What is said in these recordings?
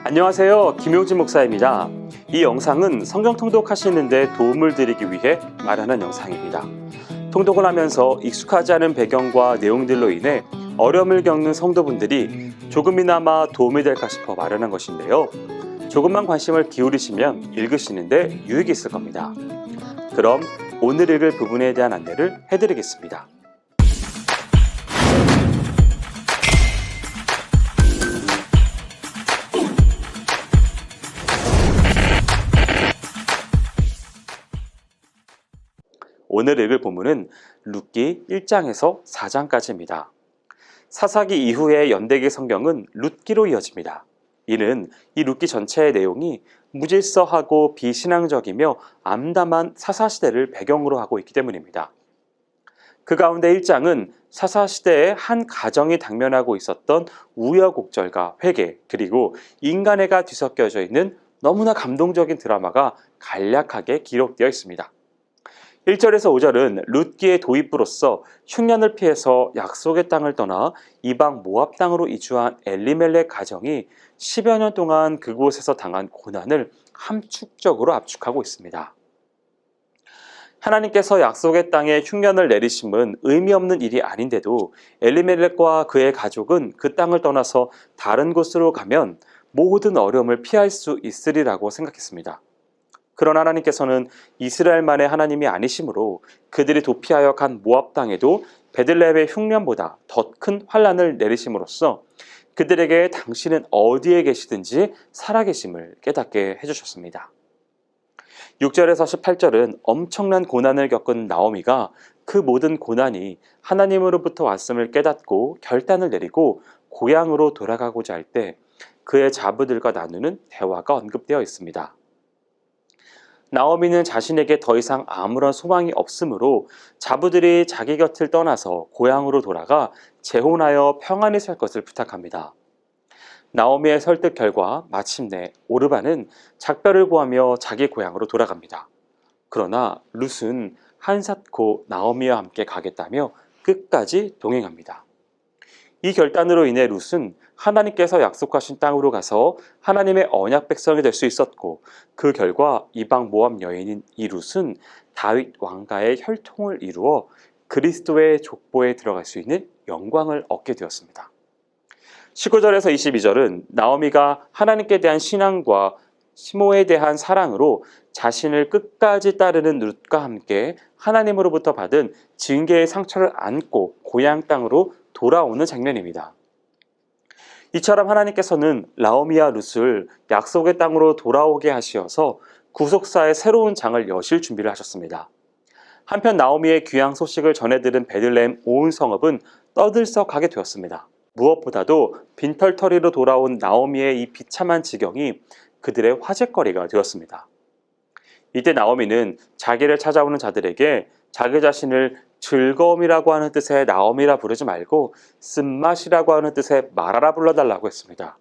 안녕하세요. 김용진 목사입니다. 이 영상은 성경 통독하시는 데 도움을 드리기 위해 마련한 영상입니다. 통독을 하면서 익숙하지 않은 배경과 내용들로 인해 어려움을 겪는 성도분들이 조금이나마 도움이 될까 싶어 마련한 것인데요. 조금만 관심을 기울이시면 읽으시는데 유익이 있을 겁니다. 그럼 오늘 읽을 부분에 대한 안내를 해드리겠습니다. 오늘 읽을 본문은 룻기 1장에서 4장까지입니다. 사사기 이후의 연대기 성경은 룻기로 이어집니다. 이는 이 룻기 전체의 내용이 무질서하고 비신앙적이며 암담한 사사시대를 배경으로 하고 있기 때문입니다. 그 가운데 1장은 사사시대의 한 가정이 당면하고 있었던 우여곡절과 회개, 그리고 인간애가 뒤섞여져 있는 너무나 감동적인 드라마가 간략하게 기록되어 있습니다. 1절에서 5절은 룻기의 도입부로서 흉년을 피해서 약속의 땅을 떠나 이방 모압 땅으로 이주한 엘리멜렉 가정이 10여 년 동안 그곳에서 당한 고난을 함축적으로 압축하고 있습니다. 하나님께서 약속의 땅에 흉년을 내리심은 의미 없는 일이 아닌데도 엘리멜렉과 그의 가족은 그 땅을 떠나서 다른 곳으로 가면 모든 어려움을 피할 수 있으리라고 생각했습니다. 그러나 하나님께서는 이스라엘만의 하나님이 아니시므로 그들이 도피하여 간 모압 땅에도 베들레헴의 흉년보다 더 큰 환난을 내리심으로써 그들에게 당신은 어디에 계시든지 살아계심을 깨닫게 해주셨습니다. 6절에서 18절은 엄청난 고난을 겪은 나오미가 그 모든 고난이 하나님으로부터 왔음을 깨닫고 결단을 내리고 고향으로 돌아가고자 할 때 그의 자부들과 나누는 대화가 언급되어 있습니다. 나오미는 자신에게 더 이상 아무런 소망이 없으므로 자부들이 자기 곁을 떠나서 고향으로 돌아가 재혼하여 평안히 살 것을 부탁합니다. 나오미의 설득 결과 마침내 오르바는 작별을 구하며 자기 고향으로 돌아갑니다. 그러나 룻은 한사코 나오미와 함께 가겠다며 끝까지 동행합니다. 이 결단으로 인해 룻은 하나님께서 약속하신 땅으로 가서 하나님의 언약 백성이 될 수 있었고, 그 결과 이방 모압 여인인 이 룻은 다윗 왕가의 혈통을 이루어 그리스도의 족보에 들어갈 수 있는 영광을 얻게 되었습니다. 19절에서 22절은 나오미가 하나님께 대한 신앙과 시모에 대한 사랑으로 자신을 끝까지 따르는 룻과 함께 하나님으로부터 받은 징계의 상처를 안고 고향 땅으로 돌아오는 장면입니다. 이처럼 하나님께서는 나오미와 룻을 약속의 땅으로 돌아오게 하시어서 구속사의 새로운 장을 여실 준비를 하셨습니다. 한편 나오미의 귀향 소식을 전해들은 베들레헴 온 성읍은 떠들썩하게 되었습니다. 무엇보다도 빈털터리로 돌아온 나오미의 이 비참한 지경이 그들의 화제거리가 되었습니다. 이때 나오미는 자기를 찾아오는 자들에게 자기 자신을 즐거움이라고 하는 뜻의 나오미라 부르지 말고 쓴맛이라고 하는 뜻의 마라라 불러달라고 했습니다.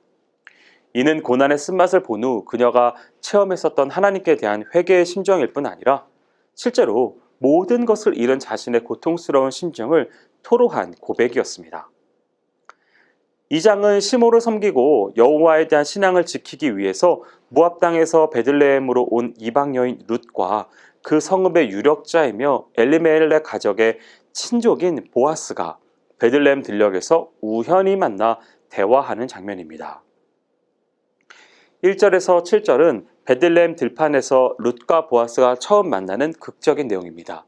이는 고난의 쓴맛을 본 후 그녀가 체험했었던 하나님께 대한 회개의 심정일 뿐 아니라 실제로 모든 것을 잃은 자신의 고통스러운 심정을 토로한 고백이었습니다. 이 장은 시모를 섬기고 여호와에 대한 신앙을 지키기 위해서 모압 땅에서 베들레헴으로 온 이방 여인 룻과 그 성읍의 유력자이며 엘리멜렉 가족의 친족인 보아스가 베들레헴 들녘에서 우연히 만나 대화하는 장면입니다. 1절에서 7절은 베들레헴 들판에서 룻과 보아스가 처음 만나는 극적인 내용입니다.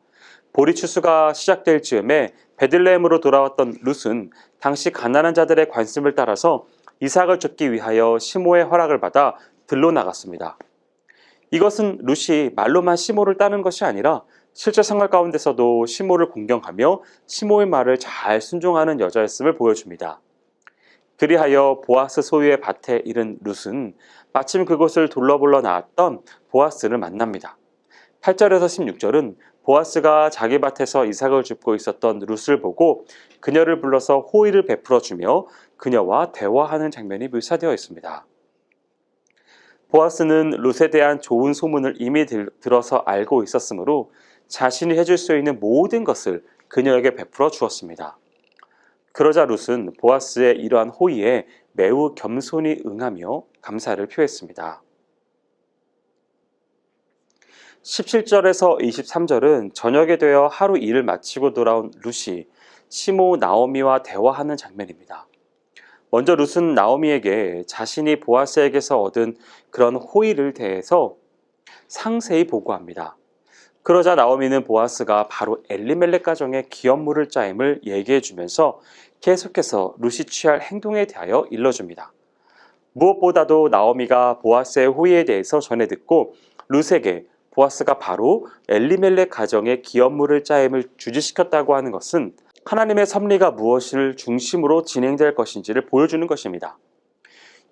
보리 추수가 시작될 즈음에 베들레헴으로 돌아왔던 룻은 당시 가난한 자들의 관습을 따라서 이삭을 줍기 위하여 시모의 허락을 받아 들로 나갔습니다. 이것은 룻이 말로만 시모를 따는 것이 아니라 실제 생활 가운데서도 시모를 공경하며 시모의 말을 잘 순종하는 여자였음을 보여줍니다. 그리하여 보아스 소유의 밭에 이른 룻은 마침 그곳을 둘러보러 나왔던 보아스를 만납니다. 8절에서 16절은 보아스가 자기 밭에서 이삭을 줍고 있었던 룻을 보고 그녀를 불러서 호의를 베풀어 주며 그녀와 대화하는 장면이 묘사되어 있습니다. 보아스는 룻에 대한 좋은 소문을 이미 들어서 알고 있었으므로 자신이 해줄 수 있는 모든 것을 그녀에게 베풀어 주었습니다. 그러자 룻은 보아스의 이러한 호의에 매우 겸손히 응하며 감사를 표했습니다. 17절에서 23절은 저녁에 되어 하루 일을 마치고 돌아온 룻이 시모 나오미와 대화하는 장면입니다. 먼저 룻은 나오미에게 자신이 보아스에게서 얻은 그런 호의를 대해서 상세히 보고합니다. 그러자 나오미는 보아스가 바로 엘리멜렉 가정의 기업물을 짜임을 얘기해 주면서 계속해서 룻이 취할 행동에 대하여 일러줍니다. 무엇보다도 나오미가 보아스의 호의에 대해서 전해 듣고 룻에게 보아스가 바로 엘리멜렉 가정의 기업물을 짜임을 주지시켰다고 하는 것은 하나님의 섭리가 무엇을 중심으로 진행될 것인지를 보여주는 것입니다.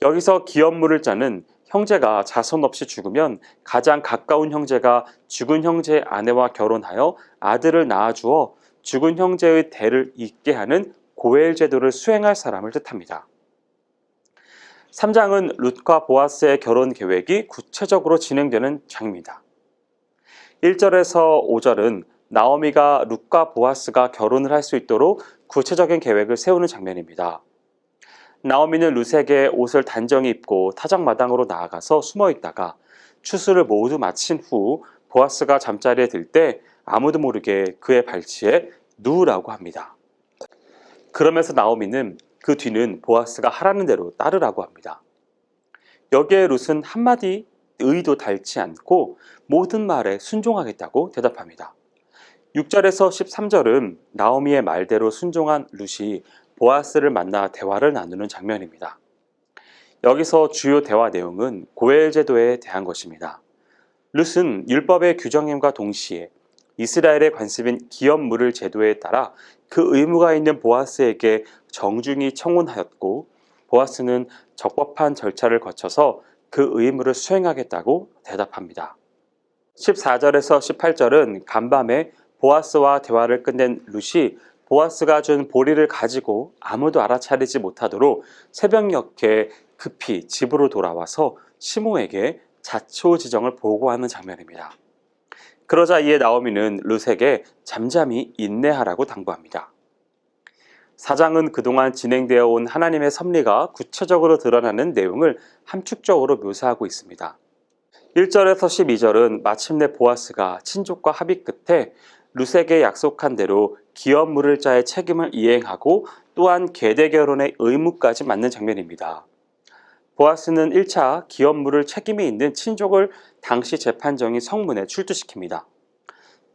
여기서 기업물을 짜는 형제가 자손 없이 죽으면 가장 가까운 형제가 죽은 형제의 아내와 결혼하여 아들을 낳아주어 죽은 형제의 대를 잇게 하는 고엘 제도를 수행할 사람을 뜻합니다. 3장은 룻과 보아스의 결혼 계획이 구체적으로 진행되는 장입니다. 1절에서 5절은 나오미가 룻과 보아스가 결혼을 할 수 있도록 구체적인 계획을 세우는 장면입니다. 나오미는 룻에게 옷을 단정히 입고 타작마당으로 나아가서 숨어 있다가 추수를 모두 마친 후 보아스가 잠자리에 들 때 아무도 모르게 그의 발치에 누우라고 합니다. 그러면서 나오미는 그 뒤는 보아스가 하라는 대로 따르라고 합니다. 여기에 룻은 한마디 의도 달지 않고 모든 말에 순종하겠다고 대답합니다. 6절에서 13절은 나오미의 말대로 순종한 룻이 보아스를 만나 대화를 나누는 장면입니다. 여기서 주요 대화 내용은 고엘 제도에 대한 것입니다. 룻은 율법의 규정임과 동시에 이스라엘의 관습인 기업물을 제도에 따라 그 의무가 있는 보아스에게 정중히 청혼하였고 보아스는 적법한 절차를 거쳐서 그 의무를 수행하겠다고 대답합니다. 14절에서 18절은 간밤에 보아스와 대화를 끝낸 룻이 보아스가 준 보리를 가지고 아무도 알아차리지 못하도록 새벽녘에 급히 집으로 돌아와서 시모에게 자초지정을 보고하는 장면입니다. 그러자 이에 나오미는 룻에게 잠잠히 인내하라고 당부합니다. 4장은 그동안 진행되어 온 하나님의 섭리가 구체적으로 드러나는 내용을 함축적으로 묘사하고 있습니다. 1절에서 12절은 마침내 보아스가 친족과 합의 끝에 룻에게 약속한 대로 기업물을 짜의 책임을 이행하고 또한 계대 결혼의 의무까지 맡는 장면입니다. 보아스는 1차 기업물을 책임이 있는 친족을 당시 재판정인 성문에 출두시킵니다.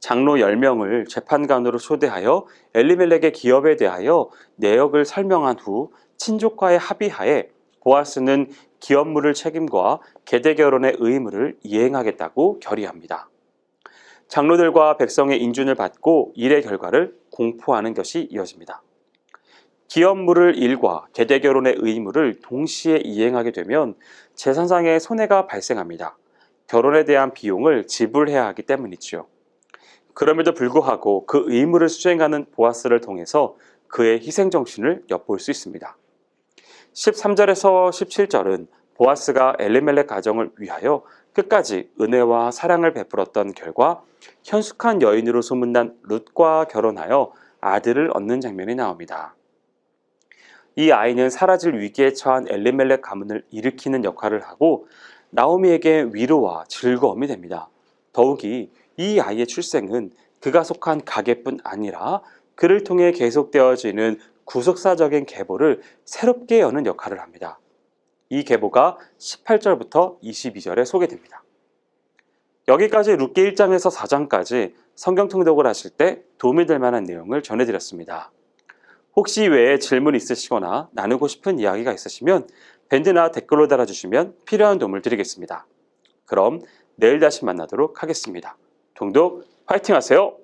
장로 10명을 재판관으로 초대하여 엘리멜렉의 기업에 대하여 내역을 설명한 후 친족과의 합의하에 보아스는 기업물을 책임과 계대 결혼의 의무를 이행하겠다고 결의합니다. 장로들과 백성의 인준을 받고 일의 결과를 공포하는 것이 이어집니다. 기업물을 일과 계대 결혼의 의무를 동시에 이행하게 되면 재산상의 손해가 발생합니다. 결혼에 대한 비용을 지불해야 하기 때문이지요. 그럼에도 불구하고 그 의무를 수행하는 보아스를 통해서 그의 희생정신을 엿볼 수 있습니다. 13절에서 17절은 보아스가 엘리멜렉 가정을 위하여 끝까지 은혜와 사랑을 베풀었던 결과 현숙한 여인으로 소문난 룻과 결혼하여 아들을 얻는 장면이 나옵니다. 이 아이는 사라질 위기에 처한 엘리멜렉 가문을 일으키는 역할을 하고 나오미에게 위로와 즐거움이 됩니다. 더욱이 이 아이의 출생은 그가 속한 가게뿐 아니라 그를 통해 계속되어지는 구속사적인 계보를 새롭게 여는 역할을 합니다. 이 계보가 18절부터 22절에 소개됩니다. 여기까지 룻기 1장에서 4장까지 성경 통독을 하실 때 도움이 될 만한 내용을 전해드렸습니다. 혹시 외에 질문 있으시거나 나누고 싶은 이야기가 있으시면 밴드나 댓글로 달아주시면 필요한 도움을 드리겠습니다. 그럼 내일 다시 만나도록 하겠습니다. 통독 화이팅 하세요!